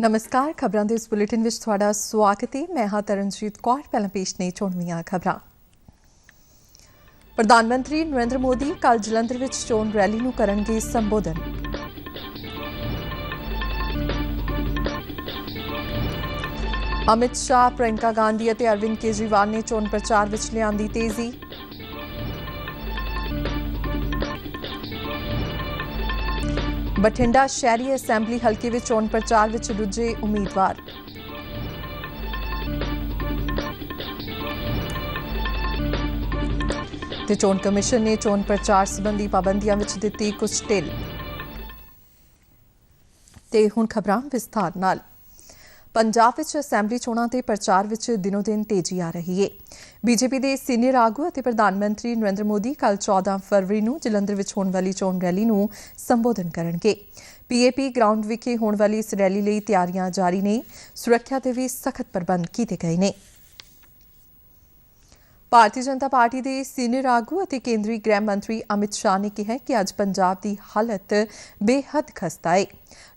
नमस्कार। खबरों के इस बुलेटिन विच तुहाडा स्वागत है। मैं हाँ तरनजीत कौर। पहला पेश ने चोणवीआं खबरां। प्रधानमंत्री नरेंद्र मोदी कल जलंधर विच चोण रैली नूं करनगे संबोधन। अमित शाह, प्रियंका गांधी और अरविंद केजरीवाल ने चोण प्रचार विच लियांदी तेजी। बठिंडा शहरी असैंबली हल्के विच चोण प्रचार विच रुझे उम्मीदवार। ते चोण कमिशन ने चोण प्रचार संबंधी पाबंदियां विच दित्ती कुछ ढिल। ते हुण खबरां विस्तार नाल। पंजाब विच असैंबली चोणां ते प्रचार विच दिनों दिन तेजी आ रही है। बीजेपी के सीनियर आगू और प्रधानमंत्री नरेंद्र मोदी कल 14 फरवरी नूं जलंधर विच होण वाली चोण रैली नूं संबोधन करनगे। पीएपी ग्राउंड विखे होण वाली इस रैली लई तैयारियां जारी ने। सुरक्षा के भी सख्त प्रबंध किए गए ने। भारतीय जनता पार्टी के सीनियर आगू और केंद्रीय गृह मंत्री अमित शाह ने कहा कि अज पंजाब की हालत बेहद खस्ता है।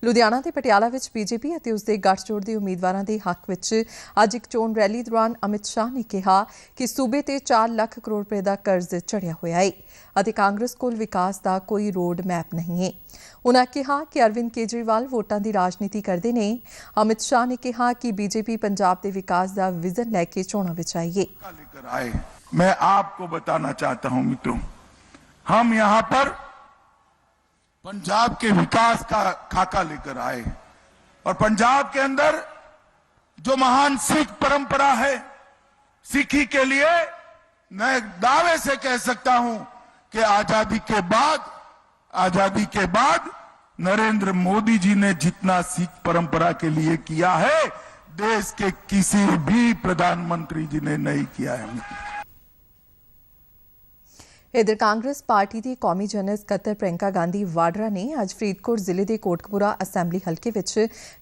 लुधियाना ते पटियाला विच बीजेपी और उसके गठजोड़ के उम्मीदवारों के हक विच अज एक चोण रैली दौरान अमित शाह ने कहा कि सूबे ते 4 लाख करोड़ रुपए का कर्ज चढ़िया होया है और कांग्रेस कोल विकास का कोई रोड मैप नहीं है। उन्होंने कहा कि अरविंद केजरीवाल वोटां की राजनीति करते हैं। अमित शाह ने कहा कि बीजेपी पंजाब के विकास का विजन लैके चोणां विच आई है। मैं आपको बताना चाहता हूं मित्रों, हम यहां पर पंजाब के विकास का खाका लेकर आए और पंजाब के अंदर जो महान सिख परंपरा है, सिखी के लिए मैं दावे से कह सकता हूं कि आजादी के बाद नरेंद्र मोदी जी ने जितना सिख परंपरा के लिए किया है, देश के किसी भी प्रधानमंत्री जी ने नहीं किया है। इधर कांग्रेस पार्टी की कौमी जनरल सकत्तर प्रियंका गांधी वाड्रा ने आज फरीदकोट जिले के कोटकपुरा असैंबली हल्के विच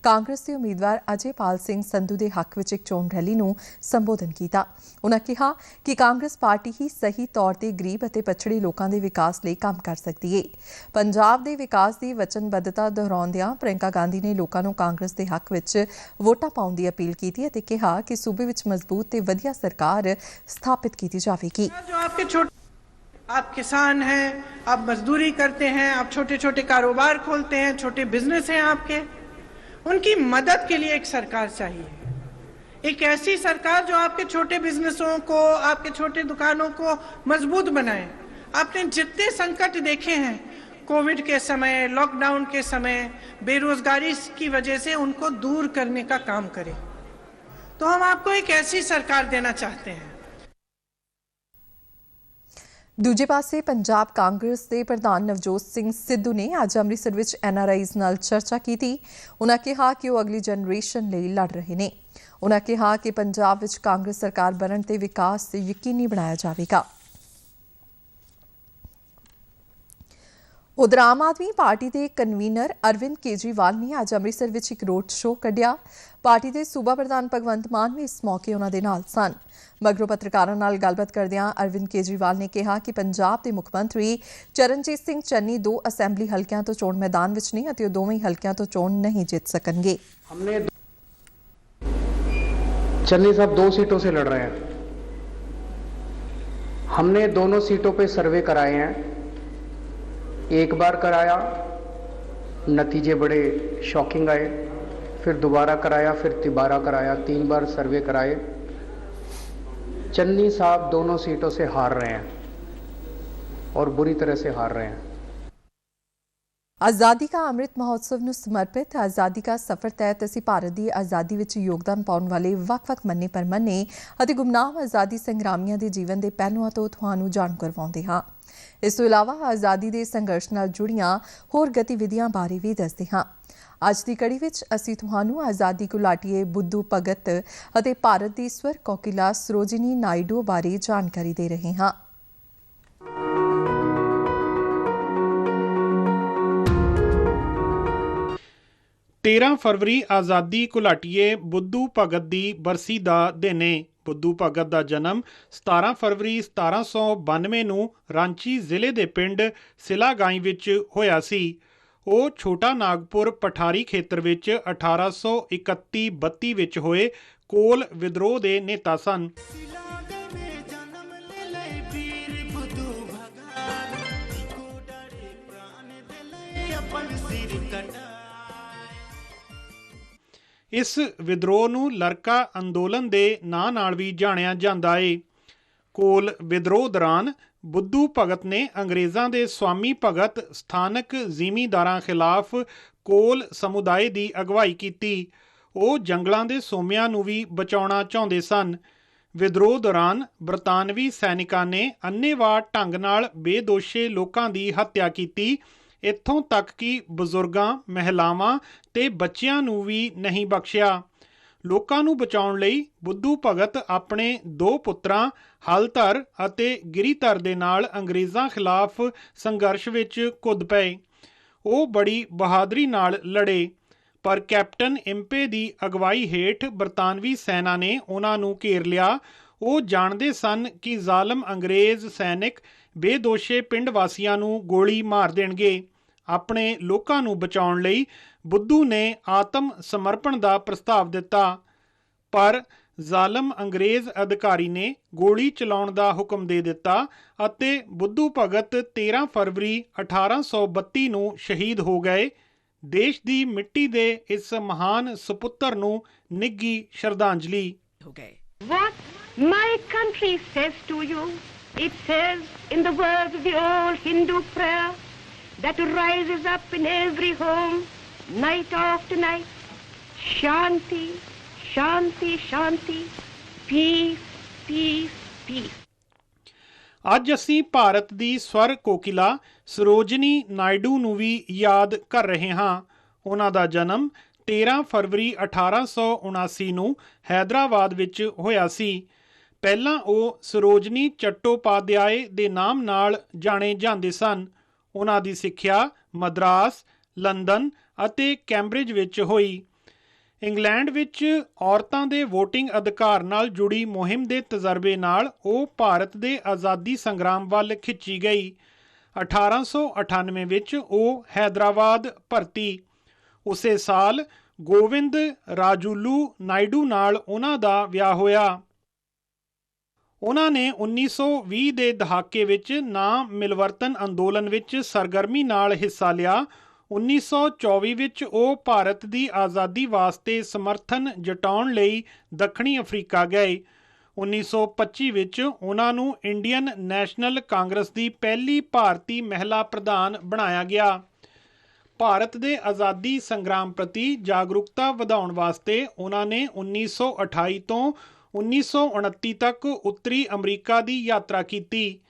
कांग्रेस के उम्मीदवार अजयपाल सिंह संधू के हक विच एक चोण रैली नूं संबोधन किया। उन्होंने कहा कि कांग्रेस पार्टी ही सही तौर पर गरीब और पछड़े लोगों के विकास लिए काम कर सकती है। पंजाब के विकास की वचनबद्धता दोहराउंदियां प्रियंका गांधी ने लोगों को कांग्रेस के हक विच वोटां पाउण की अपील की और कहा कि सूबे विच मजबूत ते वधिया सरकार स्थापित की जाएगी। आप किसान हैं, आप मजदूरी करते हैं, आप छोटे छोटे कारोबार खोलते हैं, छोटे बिजनेस हैं आपके, उनकी मदद के लिए एक सरकार चाहिए। एक ऐसी सरकार जो आपके छोटे बिजनेसों को, आपके छोटे दुकानों को मजबूत बनाए। आपने जितने संकट देखे हैं, कोविड के समय, लॉकडाउन के समय, बेरोजगारी की वजह से उनको दूर करने का काम करे। तो हम आपको एक ऐसी सरकार देना चाहते हैं। दूजे पासे पंजाब कांग्रेस के प्रधान नवजोत सिंह सिद्धू ने आज अमृतसर विच एनआरआईज नाल चर्चा की। उन्होंने कहा कि वो अगली जनरेशन लिए लड़ रहे हैं। उन्होंने कहा कि पंजाब विच कांग्रेस सरकार बनने ते विकास यकीनी बनाया जाएगा। उधर आम आदमी पार्टी के कन्वीनर अरविंद केजरीवाल ने आज अमृतसर विच एक रोड शो कढ़िया। पार्टी के सूबा प्रधान भगवंत मान भी इस मौके उन्होंने नाल सन। मगरों पत्रकारों नाल गलबात करदियां अरविंद केजरीवाल ने कहा कि पंजाब के मुख मंत्री चरणजीत सिंह चन्नी 2 असैंबली हल्कियां तो चोण मैदान विच नहीं और दोवें हल्कियां तो चोण नहीं जीत सकणगे। हमने चन्नी साहब 2 सीटों से लड़ रहे हैं। हमने दोनों सीटों पे सर्वे कराए हैं। एक बार कराया, नतीजे बड़े शॉकिंग आए, फिर दोबारा कराया, फिर तिबारा कराया, 3 बार सर्वे कराए। चन्नी साहब दोनों सीटों से हार रहे हैं और बुरी तरह से हार रहे हैं। आज़ादी का अमृत महोत्सव ਨੂੰ समर्पित आज़ादी का सफर तहत ਅਸੀਂ ਭਾਰਤ ਦੀ ਆਜ਼ਾਦੀ ਵਿੱਚ ਯੋਗਦਾਨ ਪਾਉਣ ਵਾਲੇ ਵੱਖ-ਵੱਖ ਮੰਨੇ ਪਰਮੰਨੇ ਅਤੇ ਗੁਮਨਾਮ ਆਜ਼ਾਦੀ ਸੰਗਰਾਮੀਆਂ ਦੇ ਜੀਵਨ ਦੇ ਪਹਿਲੂਆਂ ਤੋਂ ਤੁਹਾਨੂੰ ਜਾਣੂ ਕਰਵਾਉਂਦੇ ਹਾਂ। ਇਸ ਤੋਂ ਇਲਾਵਾ ਆਜ਼ਾਦੀ ਦੇ ਸੰਘਰਸ਼ ਨਾਲ ਜੁੜੀਆਂ ਹੋਰ ਗਤੀਵਿਧੀਆਂ ਬਾਰੇ ਵੀ ਦੱਸਦੇ ਹਾਂ। ਅੱਜ ਦੀ ਕੜੀ ਵਿੱਚ ਅਸੀਂ ਤੁਹਾਨੂੰ ਆਜ਼ਾਦੀ ਘੁਲਾਟੀਏ ਬੁੱਧੂ ਭਗਤ ਅਤੇ ਭਾਰਤ ਦੀ ਸਵਰ ਕੋਕਿਲਾ ਸਰੋਜਿਨੀ ਨਾਇਡੂ ਬਾਰੇ ਜਾਣਕਾਰੀ ਦੇ ਰਹੇ ਹਾਂ। 13 फरवरी आज़ादी घुलाटीए बुद्धू भगत की बरसी का दिन है। बुद्धू भगत का जन्म 17 फरवरी 1792 ਨੂੰ ਰਾਂਚੀ ਜ਼ਿਲ੍ਹੇ ਦੇ ਪਿੰਡ ਸਿਲਾਗਾਈ ਵਿੱਚ ਹੋਇਆ ਸੀ। ਉਹ ਛੋਟਾ ਨਾਗਪੁਰ ਪਠਾਰੀ ਖੇਤਰ ਵਿੱਚ 1831-32 ਵਿੱਚ ਹੋਏ ਕੋਲ ਵਿਦਰੋਹ ਦੇ ਨੇਤਾ ਸਨ। ਇਸ ਵਿਦਰੋਹ ਨੂੰ ਲਰਕਾ ਅੰਦੋਲਨ ਦੇ ਨਾਂ ਨਾਲ ਵੀ ਜਾਣਿਆ ਜਾਂਦਾ ਏ। ਕੋਲ ਵਿਦਰੋਹ ਦੌਰਾਨ ਬੁੱਧੂ ਭਗਤ ਨੇ ਅੰਗਰੇਜ਼ਾਂ ਦੇ ਸਵਾਮੀ ਭਗਤ ਸਥਾਨਕ ਜ਼ਿਮੀਂਦਾਰਾਂ ਖਿਲਾਫ ਕੋਲ ਸਮੁਦਾਇ ਦੀ ਅਗਵਾਈ ਕੀਤੀ। ਉਹ ਜੰਗਲਾਂ ਦੇ ਸੋਮਿਆਂ ਨੂੰ ਵੀ ਬਚਾਉਣਾ ਚਾਹੁੰਦੇ ਸਨ। ਵਿਦਰੋਹ ਦੌਰਾਨ ਬਰਤਾਨਵੀ ਸੈਨਿਕਾਂ ਨੇ ਅੰਨ੍ਹੇਵਾਹ ਢੰਗ ਨਾਲ ਬੇਦੋਸ਼ੇ ਲੋਕਾਂ ਦੀ ਹੱਤਿਆ ਕੀਤੀ। ਇੱਥੋਂ ਤੱਕ ਕਿ ਬਜ਼ੁਰਗਾਂ, ਮਹਿਲਾਵਾਂ ਤੇ ਬੱਚਿਆਂ ਨੂੰ ਵੀ ਨਹੀਂ ਬਖਸ਼ਿਆ। ਲੋਕਾਂ ਨੂੰ ਬਚਾਉਣ ਲਈ ਬੁੱਧੂ ਭਗਤ ਆਪਣੇ 2 ਪੁੱਤਰਾਂ ਹਲਧਰ ਅਤੇ ਗਿਰੀਧਰ ਦੇ ਨਾਲ ਅੰਗਰੇਜ਼ਾਂ ਖਿਲਾਫ ਸੰਘਰਸ਼ ਵਿੱਚ ਕੁੱਦ ਪਏ। ਉਹ ਬੜੀ ਬਹਾਦਰੀ ਨਾਲ ਲੜੇ, ਪਰ ਕੈਪਟਨ ਇੰਪੇ ਦੀ ਅਗਵਾਈ ਹੇਠ ਬਰਤਾਨਵੀ ਸੈਨਾ ਨੇ ਉਹਨਾਂ ਨੂੰ ਘੇਰ ਲਿਆ। ਉਹ ਜਾਣਦੇ ਸਨ ਕਿ ਜ਼ਾਲਮ ਅੰਗਰੇਜ਼ ਸੈਨਿਕ ਬੇਦੋਸ਼ੇ ਪਿੰਡ ਵਾਸੀਆਂ ਨੂੰ ਗੋਲੀ ਮਾਰ ਦੇਣਗੇ। ਆਪਣੇ ਲੋਕਾਂ ਨੂੰ ਬਚਾਉਣ ਲਈ ਬੁੱਧੂ ਨੇ ਆਤਮ ਸਮਰਪਣ ਦਾ ਪ੍ਰਸਤਾਵ ਦਿੱਤਾ, ਪਰ ਜ਼ਾਲਮ ਅੰਗਰੇਜ਼ ਅਧਿਕਾਰੀ ਨੇ ਗੋਲੀ ਚਲਾਉਣ ਦਾ ਹੁਕਮ ਦੇ ਦਿੱਤਾ ਅਤੇ ਬੁੱਧੂ ਭਗਤ 13 ਫਰਵਰੀ 1832 ਨੂੰ ਸ਼ਹੀਦ ਹੋ ਗਏ। ਦੇਸ਼ ਦੀ ਮਿੱਟੀ ਦੇ ਇਸ ਮਹਾਨ ਸੁਪੁੱਤਰ ਨੂੰ ਨਿੱਘੀ ਸ਼ਰਧਾਂਜਲੀ। What my country says to you, it says in the words of the old Hindu prayer that rises up in every home night after night. Shanti, Shanti, Shanti, peace, peace, peace. ਅੱਜ ਅਸੀਂ ਭਾਰਤ ਦੀ ਸਵਰ ਕੋਕਿਲਾ ਸਰੋਜਨੀ ਨਾਇਡੂ ਨੂੰ ਵੀ ਯਾਦ ਕਰ ਰਹੇ ਹਾਂ। ਉਹਨਾਂ ਦਾ ਜਨਮ 13 ਫਰਵਰੀ 1879 ਨੂੰ ਹੈਦਰਾਬਾਦ ਵਿੱਚ ਹੋਇਆ ਸੀ। ਪਹਿਲਾਂ ਉਹ ਸਰੋਜਨੀ ਚੱਟੋਪਾਧਿਆਏ ਦੇ ਨਾਮ ਨਾਲ ਜਾਣੇ ਜਾਂਦੇ ਸਨ। ਉਹਨਾਂ ਦੀ ਸਿੱਖਿਆ ਮਦਰਾਸ, ਲੰਦਨ ਅਤੇ ਕੈਂਬਰਿਜ ਵਿੱਚ ਹੋਈ। ਇੰਗਲੈਂਡ ਵਿੱਚ ਔਰਤਾਂ ਦੇ ਵੋਟਿੰਗ ਅਧਿਕਾਰ ਨਾਲ ਜੁੜੀ ਮੁਹਿੰਮ ਦੇ ਤਜਰਬੇ ਨਾਲ ਉਹ ਭਾਰਤ ਦੇ ਆਜ਼ਾਦੀ ਸੰਗਰਾਮ ਵੱਲ ਖਿੱਚੀ ਗਈ। 1898 ਵਿੱਚ ਉਹ ਹੈਦਰਾਬਾਦ ਭਰਤੀ। ਉਸੇ ਸਾਲ ਗੋਵਿੰਦ ਰਾਜੂਲੂ ਨਾਇਡੂ ਨਾਲ ਉਹਨਾਂ ਦਾ ਵਿਆਹ ਹੋਇਆ। ਉਹਨਾਂ ਨੇ 1920 ਦੇ ਦਹਾਕੇ ਵਿੱਚ ਨਾਮ ਮਿਲਵਰਤਨ ਅੰਦੋਲਨ ਵਿੱਚ ਸਰਗਰਮੀ ਨਾਲ ਹਿੱਸਾ ਲਿਆ। 1924 ਵਿੱਚ ਉਹ ਭਾਰਤ ਦੀ ਆਜ਼ਾਦੀ ਵਾਸਤੇ ਸਮਰਥਨ ਜਤਾਉਣ ਲਈ ਦੱਖਣੀ ਅਫਰੀਕਾ ਗਏ। 1925 ਵਿੱਚ ਉਹਨਾਂ ਨੂੰ ਇੰਡੀਅਨ ਨੈਸ਼ਨਲ ਕਾਂਗਰਸ ਦੀ ਪਹਿਲੀ ਭਾਰਤੀ ਮਹਿਲਾ ਪ੍ਰਧਾਨ ਬਣਾਇਆ ਗਿਆ। ਭਾਰਤ ਦੇ ਆਜ਼ਾਦੀ ਸੰਗਰਾਮ ਪ੍ਰਤੀ ਜਾਗਰੂਕਤਾ ਵਧਾਉਣ ਵਾਸਤੇ ਉਹਨਾਂ ਨੇ 1928 ਤੋਂ 1929 ਤੱਕ ਉੱਤਰੀ ਅਮਰੀਕਾ ਦੀ ਯਾਤਰਾ ਕੀਤੀ।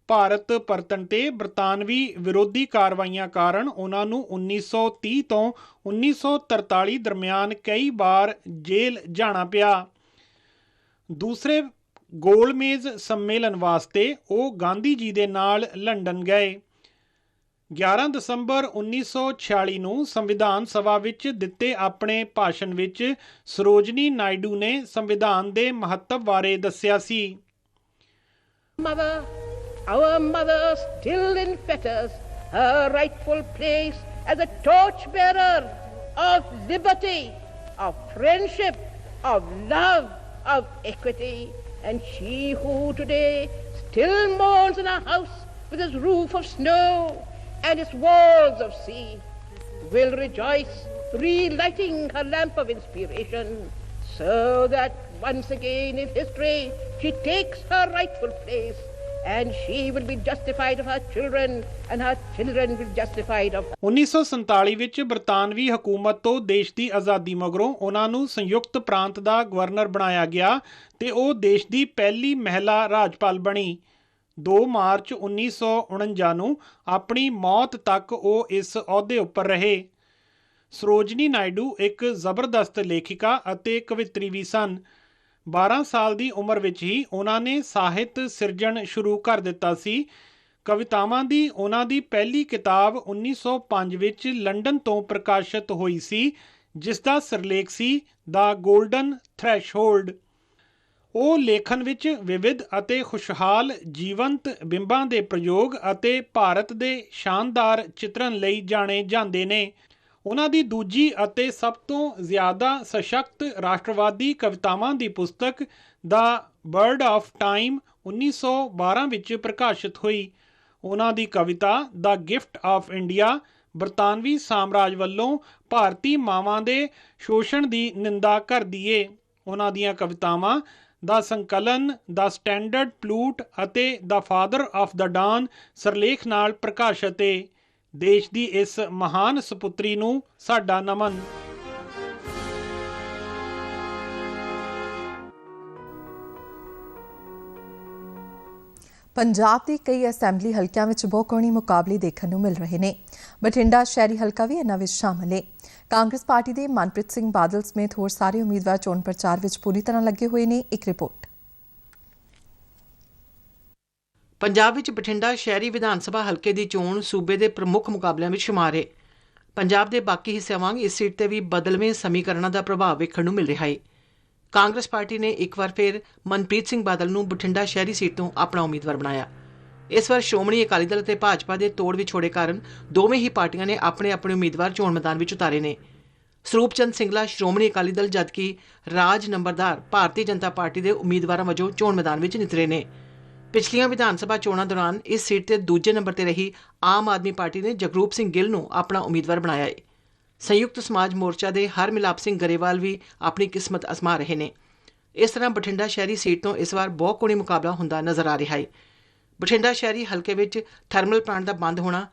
ਭਾਰਤ ਪਰਤਣ ਤੇ ਬਰਤਾਨਵੀ ਵਿਰੋਧੀ ਕਾਰਵਾਈਆਂ ਕਾਰਨ ਉਹਨਾਂ ਨੂੰ 1930 ਤੋਂ 1943 ਦਰਮਿਆਨ ਕਈ ਵਾਰ ਜੇਲ੍ਹ ਜਾਣਾ ਪਿਆ। ਦੂਸਰੇ ਗੋਲਮੇਜ਼ ਸੰਮੇਲਨ ਵਾਸਤੇ ਉਹ ਗਾਂਧੀ ਜੀ ਦੇ ਨਾਲ ਲੰਡਨ ਗਏ। 11 ਦਸੰਬਰ 1946 ਨੂੰ ਸੰਵਿਧਾਨ ਸਭਾ ਵਿੱਚ ਦਿੱਤੇ ਆਪਣੇ ਭਾਸ਼ਣ ਵਿੱਚ ਸਰੋਜਨੀ ਨਾਇਡੂ ਨੇ ਸੰਵਿਧਾਨ ਦੇ ਮਹੱਤਵ ਬਾਰੇ ਦੱਸਿਆ ਸੀ। Mother, our mother still in fetters, her rightful place as a torchbearer of liberty, of friendship, of love, of equity, and she who today still mourns in her house with its roof of snow and its walls of sea, will rejoice, relighting her lamp of inspiration, so that once again in history she takes her rightful place, and she will be justified of her children, and her children will be justified of 1947 ਵਿੱਚ ਬਰਤਾਨਵੀ ਹਕੂਮਤ ਤੋਂ ਦੇਸ਼ ਦੀ ਆਜ਼ਾਦੀ ਮਗਰੋਂ ਉਹਨਾਂ ਨੂੰ ਸੰਯੁਕਤ ਪ੍ਰਾਂਤ ਦਾ ਗਵਰਨਰ ਬਣਾਇਆ ਗਿਆ ਤੇ ਉਹ ਦੇਸ਼ ਦੀ ਪਹਿਲੀ ਮਹਿਲਾ ਰਾਜਪਾਲ ਬਣੀ। 2 ਮਾਰਚ 1949 ਨੂੰ ਆਪਣੀ ਮੌਤ ਤੱਕ ਉਹ ਇਸ ਅਹੁਦੇ ਉੱਪਰ ਰਹੇ। ਸਰੋਜਨੀ ਨਾਇਡੂ ਇੱਕ ਜ਼ਬਰਦਸਤ ਲੇਖਿਕਾ ਅਤੇ ਕਵਿੱਤਰੀ ਵੀ ਸਨ। 12 ਸਾਲ ਦੀ ਉਮਰ ਵਿੱਚ ਹੀ ਉਹਨਾਂ ਨੇ ਸਾਹਿਤ ਸਿਰਜਣ ਸ਼ੁਰੂ ਕਰ ਦਿੱਤਾ ਸੀ। ਕਵਿਤਾਵਾਂ ਦੀ ਉਹਨਾਂ ਦੀ ਪਹਿਲੀ ਕਿਤਾਬ 1905 ਵਿੱਚ ਲੰਡਨ ਤੋਂ ਪ੍ਰਕਾਸ਼ਿਤ ਹੋਈ ਸੀ, ਜਿਸ ਦਾ ਸਿਰਲੇਖ ਸੀ ਦਾ ਗੋਲਡਨ ਥ੍ਰੈਸ਼ਹੋਲਡ। ਉਹ ਲੇਖਨ ਵਿੱਚ ਵਿਵਿਧ ਅਤੇ ਖੁਸ਼ਹਾਲ ਜੀਵੰਤ ਬਿੰਬਾਂ ਦੇ ਪ੍ਰਯੋਗ ਅਤੇ ਭਾਰਤ ਦੇ ਸ਼ਾਨਦਾਰ ਚਿਤਰਨ ਲਈ ਜਾਣੇ ਜਾਂਦੇ ਨੇ। ਉਹਨਾਂ ਦੀ ਦੂਜੀ ਅਤੇ ਸਭ ਤੋਂ ਜ਼ਿਆਦਾ ਸਸ਼ਕਤ ਰਾਸ਼ਟਰਵਾਦੀ ਕਵਿਤਾਵਾਂ ਦੀ ਪੁਸਤਕ ਦਾ ਬਰਡ ਆਫ ਟਾਈਮ 1912 ਵਿੱਚ ਪ੍ਰਕਾਸ਼ਿਤ ਹੋਈ। ਉਹਨਾਂ ਦੀ ਕਵਿਤਾ ਦਾ ਗਿਫਟ ਆਫ ਇੰਡੀਆ ਬਰਤਾਨਵੀ ਸਾਮਰਾਜ ਵੱਲੋਂ ਭਾਰਤੀ ਮਾਵਾਂ ਦੇ ਸ਼ੋਸ਼ਣ ਦੀ ਨਿੰਦਾ ਕਰਦੀ ਏ। ਉਹਨਾਂ ਦੀਆਂ ਕਵਿਤਾਵਾਂ ਦਾ ਸੰਕਲਨ ਦਾ ਸਟੈਂਡਰਡ ਪਲੂਟ ਅਤੇ ਦਾ ਫਾਦਰ ਆਫ ਦਾ ਡਾਨ ਸਰਲੇਖ ਨਾਲ ਪ੍ਰਕਾਸ਼ਿਤ ਏ। ਦੇਸ਼ ਦੀ ਇਸ ਮਹਾਨ ਸਪੁੱਤਰੀ ਨੂੰ ਸਾਡਾ ਨਮਨ। ਪੰਜਾਬ ਦੇ ਕਈ ਅਸੈਂਬਲੀ ਹਲਕਿਆਂ ਵਿੱਚ ਬਹੁਕੌਮੀ ਮੁਕਾਬਲੇ ਦੇਖਣ ਨੂੰ ਮਿਲ ਰਹੇ ਨੇ। ਬਠਿੰਡਾ ਸ਼ਹਿਰੀ ਹਲਕਾ ਵੀ ਇਹਨਾਂ ਵਿੱਚ ਸ਼ਾਮਲ ਹੈ। ਕਾਂਗਰਸ ਪਾਰਟੀ ਦੇ ਮਨਪ੍ਰੀਤ ਸਿੰਘ ਬਾਦਲ ਸਮੇਤ ਹੋਰ ਸਾਰੇ ਉਮੀਦਵਾਰ ਚੋਣ ਪ੍ਰਚਾਰ ਵਿੱਚ ਪੂਰੀ ਤਰ੍ਹਾਂ ਲੱਗੇ ਹੋਏ ਨੇ। ਇੱਕ ਰਿਪੋਰਟ। ਪੰਜਾਬ ਵਿੱਚ ਬਠਿੰਡਾ ਸ਼ਹਿਰੀ ਵਿਧਾਨ ਸਭਾ ਹਲਕੇ ਦੀ ਚੋਣ ਸੂਬੇ ਦੇ ਪ੍ਰਮੁੱਖ ਮੁਕਾਬਲਿਆਂ ਵਿੱਚ ਸ਼ੁਮਾਰ ਹੈ। ਪੰਜਾਬ ਦੇ ਬਾਕੀ ਹਿੱਸਿਆਂ ਵਾਂਗ ਇਸ ਸੀਟ ਤੇ ਵੀ ਬਦਲਵੇਂ ਸਮੀਕਰਨਾਂ ਦਾ ਪ੍ਰਭਾਵ ਵੇਖਣ ਨੂੰ ਮਿਲ ਰਿਹਾ ਹੈ। ਕਾਂਗਰਸ ਪਾਰਟੀ ਨੇ ਇੱਕ ਵਾਰ ਫਿਰ ਮਨਪ੍ਰੀਤ ਸਿੰਘ ਬਾਦਲ ਨੂੰ ਬਠਿੰਡਾ ਸ਼ਹਿਰੀ ਸੀਟ ਤੋਂ ਆਪਣਾ ਉਮੀਦਵਾਰ ਬਣਾਇਆ। ਇਸ ਵਾਰ ਸ਼੍ਰੋਮਣੀ ਅਕਾਲੀ ਦਲ ਅਤੇ ਭਾਜਪਾ ਦੇ ਤੋੜ ਵਿਛੋੜੇ ਕਾਰਨ ਦੋਵੇਂ ਹੀ ਪਾਰਟੀਆਂ ਨੇ ਆਪਣੇ ਆਪਣੇ ਉਮੀਦਵਾਰ ਚੋਣ ਮੈਦਾਨ ਵਿੱਚ ਉਤਾਰੇ ਨੇ। ਸਰੂਪ ਚੰਦ ਸਿੰਗਲਾ ਸ਼੍ਰੋਮਣੀ ਅਕਾਲੀ ਦਲ ਜਦਕਿ ਰਾਜ ਨੰਬਰਦਾਰ ਭਾਰਤੀ ਜਨਤਾ ਪਾਰਟੀ ਦੇ ਉਮੀਦਵਾਰਾਂ ਵਜੋਂ ਚੋਣ ਮੈਦਾਨ ਵਿੱਚ ਨਿਤਰੇ ਨੇ। ਪਿਛਲੀਆਂ ਵਿਧਾਨ ਸਭਾ ਚੋਣਾਂ ਦੌਰਾਨ ਇਸ ਸੀਟ ਤੇ ਦੂਜੇ ਨੰਬਰ ਤੇ ਰਹੀ ਆਮ ਆਦਮੀ ਪਾਰਟੀ ਨੇ ਜਗਰੂਪ ਸਿੰਘ ਗਿੱਲ ਨੂੰ ਆਪਣਾ ਉਮੀਦਵਾਰ ਬਣਾਇਆ ਹੈ। ਸੰਯੁਕਤ ਸਮਾਜ ਮੋਰਚਾ ਦੇ ਹਰਮਿਲਾਪ ਸਿੰਘ ਗਰੇਵਾਲ ਵੀ ਆਪਣੀ ਕਿਸਮਤ ਅਜ਼ਮਾ ਰਹੇ ਨੇ। ਇਸ ਤਰ੍ਹਾਂ ਬਠਿੰਡਾ ਸ਼ਹਿਰੀ ਸੀਟ ਤੋਂ ਇਸ ਵਾਰ ਬਹੁਕੌਮੀ ਮੁਕਾਬਲਾ ਹੁੰਦਾ ਨਜ਼ਰ ਆ ਰਿਹਾ ਹੈ। ਬਠਿੰਡਾ ਸ਼ਹਿਰੀ ਹਲਕੇ ਵਿੱਚ ਥਰਮਲ ਪਲਾਂਟ ਦਾ ਬੰਦ ਹੋਣਾ,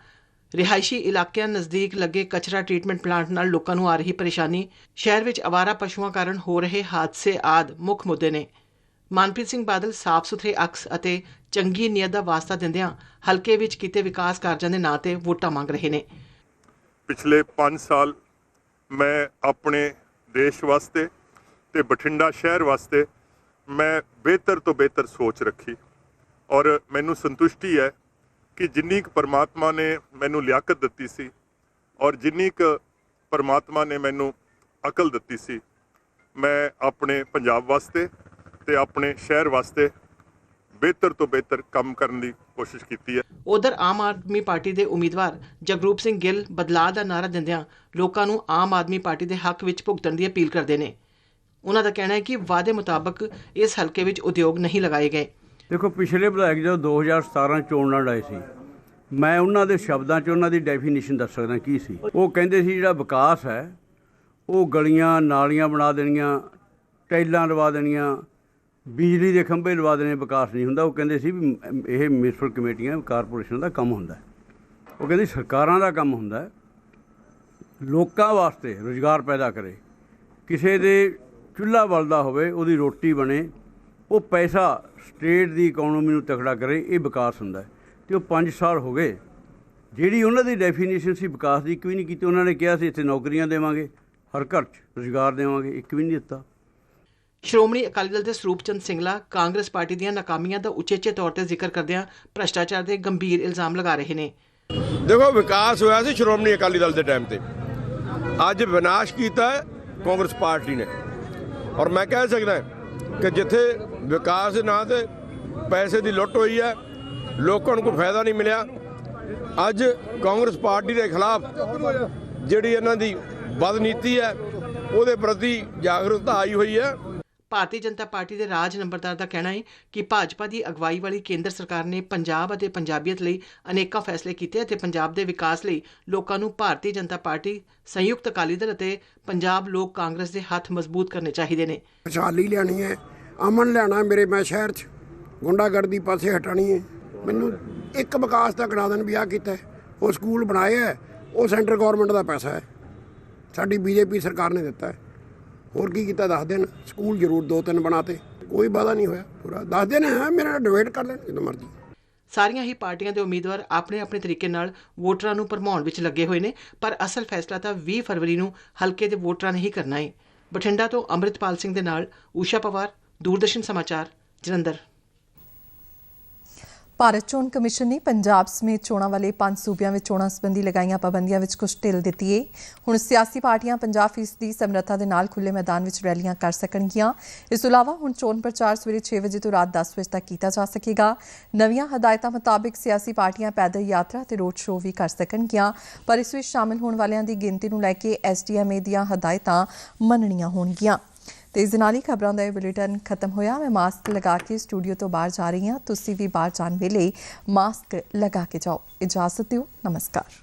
ਰਿਹਾਇਸ਼ੀ ਇਲਾਕਿਆਂ ਨਜ਼ਦੀਕ ਲੱਗੇ ਕਚਰਾ ਟ੍ਰੀਟਮੈਂਟ ਪਲਾਂਟ ਨਾਲ ਲੋਕਾਂ ਨੂੰ ਆ ਰਹੀ ਪਰੇਸ਼ਾਨੀ, ਸ਼ਹਿਰ ਵਿੱਚ ਅਵਾਰਾ ਪਸ਼ੂਆਂ ਕਾਰਨ ਹੋ ਰਹੇ ਹਾਦਸੇ ਆਦਿ ਮੁੱਖ ਮੁੱਦੇ ਨੇ। ਮਨਪ੍ਰੀਤ ਸਿੰਘ ਬਾਦਲ ਸਾਫ਼ ਸੁਥਰੇ ਅਕਸ ਅਤੇ ਚੰਗੀ ਨੀਅਤ ਦਾ ਵਾਸਤਾ ਦਿੰਦਿਆਂ ਹਲਕੇ ਵਿੱਚ ਕੀਤੇ ਵਿਕਾਸ ਕਾਰਜਾਂ ਦੇ ਨਾਂ ਤੇ ਵੋਟਾਂ ਮੰਗ ਰਹੇ ਨੇ। ਪਿਛਲੇ 5 ਸਾਲ ਮੈਂ ਆਪਣੇ ਦੇਸ਼ ਵਾਸਤੇ ਤੇ ਬਠਿੰਡਾ ਸ਼ਹਿਰ ਵਾਸਤੇ ਮੈਂ ਬਿਹਤਰ ਤੋਂ ਬਿਹਤਰ ਸੋਚ ਰੱਖੀ ਔਰ ਮੈਨੂੰ ਸੰਤੁਸ਼ਟੀ ਹੈ ਕਿ ਜਿੰਨੀ ਕੁ ਪਰਮਾਤਮਾ ਨੇ ਮੈਨੂੰ ਲਿਆਕਤ ਦਿੱਤੀ ਸੀ ਔਰ ਜਿੰਨੀ ਕੁ ਪਰਮਾਤਮਾ ਨੇ ਮੈਨੂੰ ਅਕਲ ਦਿੱਤੀ ਸੀ, ਮੈਂ ਆਪਣੇ ਪੰਜਾਬ ਵਾਸਤੇ ਤੇ ਆਪਣੇ ਸ਼ਹਿਰ ਵਾਸਤੇ ਬਿਹਤਰ ਤੋਂ ਬਿਹਤਰ ਕੰਮ ਕਰਨ ਦੀ ਕੋਸ਼ਿਸ਼ ਕੀਤੀ ਹੈ। ਉਧਰ ਆਮ ਆਦਮੀ ਪਾਰਟੀ ਦੇ ਉਮੀਦਵਾਰ ਜਗਰੂਪ ਸਿੰਘ ਗਿੱਲ ਬਦਲਾਅ ਦਾ ਨਾਅਰਾ ਦਿੰਦਿਆਂ ਲੋਕਾਂ ਨੂੰ ਆਮ ਆਦਮੀ ਪਾਰਟੀ ਦੇ ਹੱਕ ਵਿੱਚ ਭੁਗਤਣ ਦੀ ਅਪੀਲ ਕਰਦੇ ਨੇ। ਉਹਨਾਂ ਦਾ ਕਹਿਣਾ ਹੈ ਕਿ ਵਾਅਦੇ ਮੁਤਾਬਕ ਇਸ ਹਲਕੇ ਵਿੱਚ ਉਦਯੋਗ ਨਹੀਂ ਲਗਾਏ ਗਏ। ਦੇਖੋ, ਪਿਛਲੇ ਵਿਧਾਇਕ ਜਦੋਂ 2017 ਚੋਣ ਲੜ ਆਏ ਸੀ, ਮੈਂ ਉਹਨਾਂ ਦੇ ਸ਼ਬਦਾਂ 'ਚ ਉਹਨਾਂ ਦੀ ਡੈਫੀਨੇਸ਼ਨ ਦੱਸ ਸਕਦਾ ਕੀ ਸੀ। ਉਹ ਕਹਿੰਦੇ ਸੀ ਜਿਹੜਾ ਵਿਕਾਸ ਹੈ ਉਹ ਗਲੀਆਂ ਨਾਲੀਆਂ ਬਣਾ ਦੇਣੀਆਂ, ਟਾਈਲਾਂ ਲਵਾ ਦੇਣੀਆਂ, ਬਿਜਲੀ ਦੇ ਖੰਭੇ ਲਵਾ ਦੇਣੇ, ਵਿਕਾਸ ਨਹੀਂ ਹੁੰਦਾ। ਉਹ ਕਹਿੰਦੇ ਸੀ ਵੀ ਇਹ ਮਿਊਨਿਸਪਲ ਕਮੇਟੀਆਂ ਕਾਰਪੋਰੇਸ਼ਨ ਦਾ ਕੰਮ ਹੁੰਦਾ। ਉਹ ਕਹਿੰਦੇ ਸਰਕਾਰਾਂ ਦਾ ਕੰਮ ਹੁੰਦਾ ਲੋਕਾਂ ਵਾਸਤੇ ਰੁਜ਼ਗਾਰ ਪੈਦਾ ਕਰੇ, ਕਿਸੇ ਦੇ ਚੁੱਲ੍ਹਾ ਬਲਦਾ ਹੋਵੇ ਉਹਦੀ ਰੋਟੀ ਬਣੇ, ਉਹ ਪੈਸਾ ਸਟੇਟ ਦੀ ਇਕੋਨਮੀ ਨੂੰ ਤਕੜਾ ਕਰੇ, ਇਹ ਵਿਕਾਸ ਹੁੰਦਾ। ਅਤੇ ਉਹ 5 ਸਾਲ ਹੋ ਗਏ, ਜਿਹੜੀ ਉਹਨਾਂ ਦੀ ਡੈਫੀਨੇਸ਼ਨ ਸੀ ਵਿਕਾਸ ਦੀ ਇੱਕ ਵੀ ਨਹੀਂ ਕੀਤੀ। ਉਹਨਾਂ ਨੇ ਕਿਹਾ ਸੀ ਇੱਥੇ ਨੌਕਰੀਆਂ ਦੇਵਾਂਗੇ, ਹਰ ਘਰ 'ਚ ਰੁਜ਼ਗਾਰ ਦੇਵਾਂਗੇ, ਇੱਕ ਵੀ ਨਹੀਂ ਦਿੱਤਾ। ਸ਼੍ਰੋਮਣੀ ਅਕਾਲੀ ਦਲ ਦੇ ਸਰੂਪ ਚੰਦ ਸਿੰਗਲਾ ਕਾਂਗਰਸ ਪਾਰਟੀ ਦੀਆਂ ਨਾਕਾਮੀਆਂ ਦਾ ਉਚੇਚੇ ਤੌਰ ਤੇ ਜ਼ਿਕਰ ਕਰਦਿਆਂ ਭ੍ਰਸ਼ਟਾਚਾਰ ਦੇ ਗੰਭੀਰ ਇਲਜ਼ਾਮ ਲਗਾ ਰਹੇ ਨੇ। ਦੇਖੋ, ਵਿਕਾਸ ਹੋਇਆ ਸੀ ਸ਼੍ਰੋਮਣੀ ਅਕਾਲੀ ਦਲ ਦੇ ਟਾਈਮ ਤੇ, ਅੱਜ ਵਿਨਾਸ਼ ਕੀਤਾ ਕਾਂਗਰਸ ਪਾਰਟੀ ਨੇ। ਔਰ ਮੈਂ ਕਹਿ ਸਕਦਾ ਕਿ ਜਿੱਥੇ ਵਿਕਾਸ ਦੇ ਨਾਂ ਤੇ ਪੈਸੇ ਦੀ ਲੁੱਟ ਹੋਈ ਹੈ, ਲੋਕਾਂ ਨੂੰ ਕੋਈ ਫਾਇਦਾ ਨਹੀਂ ਮਿਲਿਆ। ਅੱਜ ਕਾਂਗਰਸ ਪਾਰਟੀ ਦੇ ਖਿਲਾਫ ਜਿਹੜੀ ਇਹਨਾਂ ਦੀ ਬਦਨੀਤੀ ਹੈ ਉਹਦੇ ਪ੍ਰਤੀ ਜਾਗਰੂਕਤਾ ਆਈ ਹੋਈ ਹੈ। ਭਾਰਤੀ ਜਨਤਾ ਪਾਰਟੀ ਦੇ ਰਾਜ ਨੰਬਰਦਾਰ ਦਾ ਕਹਿਣਾ ਹੈ ਕਿ ਭਾਜਪਾ ਦੀ ਅਗਵਾਈ ਵਾਲੀ ਕੇਂਦਰ ਸਰਕਾਰ ਨੇ ਪੰਜਾਬ ਅਤੇ ਪੰਜਾਬੀਅਤ ਲਈ ਅਨੇਕਾਂ ਫੈਸਲੇ ਕੀਤੇ ਅਤੇ ਪੰਜਾਬ ਦੇ ਵਿਕਾਸ ਲਈ ਲੋਕਾਂ ਨੂੰ ਭਾਰਤੀ ਜਨਤਾ ਪਾਰਟੀ, ਸੰਯੁਕਤ ਅਕਾਲੀ ਦਲ ਅਤੇ ਪੰਜਾਬ ਲੋਕ ਕਾਂਗਰਸ ਦੇ ਹੱਥ ਮਜ਼ਬੂਤ ਕਰਨੇ ਚਾਹੀਦੇ ਨੇ। ਖੁਸ਼ਹਾਲੀ ਲਿਆਉਣੀ ਹੈ, ਅਮਨ ਲਿਆਉਣਾ ਮੇਰੇ ਮੈਂ ਸ਼ਹਿਰ 'ਚ, ਗੁੰਡਾਗਰਦੀ ਪਾਸੇ ਹਟਾਣੀ ਹੈ। ਮੈਨੂੰ ਇੱਕ ਵਿਕਾਸ ਦਾ ਗਣਾ ਦੇਣ ਵੀ ਆਹ ਕੀਤਾ, ਉਹ ਸਕੂਲ ਬਣਾਏ ਹੈ, ਉਹ ਸੈਂਟਰ ਗੌਰਮੈਂਟ ਦਾ ਪੈਸਾ ਹੈ, ਸਾਡੀ ਬੀਜੇਪੀ ਸਰਕਾਰ ਨੇ ਦਿੱਤਾ ਹੈ। ਹੋਰ ਕੀ ਕੀਤਾ ਦੱਸ ਦੇਣ। ਸਕੂਲ ਜ਼ਰੂਰ 2-3 ਬਣਾਤੇ, ਕੋਈ ਵਾਅਦਾ ਨਹੀਂ ਹੋਇਆ ਪੂਰਾ। ਦੱਸ ਦੇਣ ਮੇਰਾ ਡਿਬੇਟ ਕਰ ਲੈਣ ਜਦੋਂ ਮਰਜ਼ੀ। ਸਾਰੀਆਂ ਹੀ ਪਾਰਟੀਆਂ ਦੇ ਉਮੀਦਵਾਰ ਆਪਣੇ ਆਪਣੇ ਤਰੀਕੇ ਨਾਲ ਵੋਟਰਾਂ ਨੂੰ ਭਰਮਾਉਣ ਵਿੱਚ ਲੱਗੇ ਹੋਏ ਨੇ, ਪਰ ਅਸਲ ਫੈਸਲਾ ਤਾਂ 20 ਫਰਵਰੀ ਨੂੰ ਹਲਕੇ ਦੇ ਵੋਟਰਾਂ ਨੇ ਹੀ ਕਰਨਾ ਹੈ। ਬਠਿੰਡਾ ਤੋਂ ਅੰਮ੍ਰਿਤਪਾਲ ਸਿੰਘ ਦੇ ਨਾਲ ਊਸ਼ਾ ਪਵਾਰ, ਦੂਰਦਰਸ਼ਨ ਸਮਾਚਾਰ, ਜਲੰਧਰ। ਭਾਰਤ ਚੋਣ ਕਮਿਸ਼ਨ ਨੇ ਪੰਜਾਬ ਸਮੇਤ ਚੋਣਾਂ ਵਾਲੇ 5 ਸੂਬਿਆਂ ਵਿੱਚ ਚੋਣਾਂ ਸੰਬੰਧੀ ਲਗਾਈਆਂ ਪਾਬੰਦੀਆਂ ਵਿੱਚ ਕੁਝ ਢਿੱਲ ਦਿੱਤੀ ਹੈ। ਹੁਣ ਸਿਆਸੀ ਪਾਰਟੀਆਂ 50% ਦੀ ਸਮਰੱਥਾ ਦੇ ਨਾਲ ਖੁੱਲ੍ਹੇ ਮੈਦਾਨ ਵਿੱਚ ਰੈਲੀਆਂ ਕਰ ਸਕਣਗੀਆਂ। ਇਸ ਤੋਂ ਇਲਾਵਾ ਹੁਣ ਚੋਣ ਪ੍ਰਚਾਰ ਸਵੇਰੇ 6 ਵਜੇ ਤੋਂ ਰਾਤ 10 ਵਜੇ ਤੱਕ ਕੀਤਾ ਜਾ ਸਕੇਗਾ। ਨਵੀਆਂ ਹਦਾਇਤਾਂ ਮੁਤਾਬਿਕ ਸਿਆਸੀ ਪਾਰਟੀਆਂ ਪੈਦਲ ਯਾਤਰਾ ਤੇ ਰੋਡ ਸ਼ੋਅ ਵੀ ਕਰ ਸਕਣਗੀਆਂ, ਪਰ ਇਸ ਵਿੱਚ ਸ਼ਾਮਲ ਹੋਣ ਵਾਲਿਆਂ ਦੀ ਗਿਣਤੀ ਨੂੰ ਲੈ ਕੇ SDMA ਦੀਆਂ ਹਦਾਇਤਾਂ ਮੰਨਣੀਆਂ ਹੋਣਗੀਆਂ। ਤੇ ਇਸ ਨਾਲ ਹੀ ਖਬਰਾਂ ਦਾ ਇਹ ਬੁਲੇਟਿਨ ਖਤਮ ਹੋਇਆ। मैं मास्क लगा के स्टूडियो तो बाहर जा रही हाँ, तुसी भी बाहर जाने वेले मास्क लगा के जाओ। इजाजत दिओ, नमस्कार।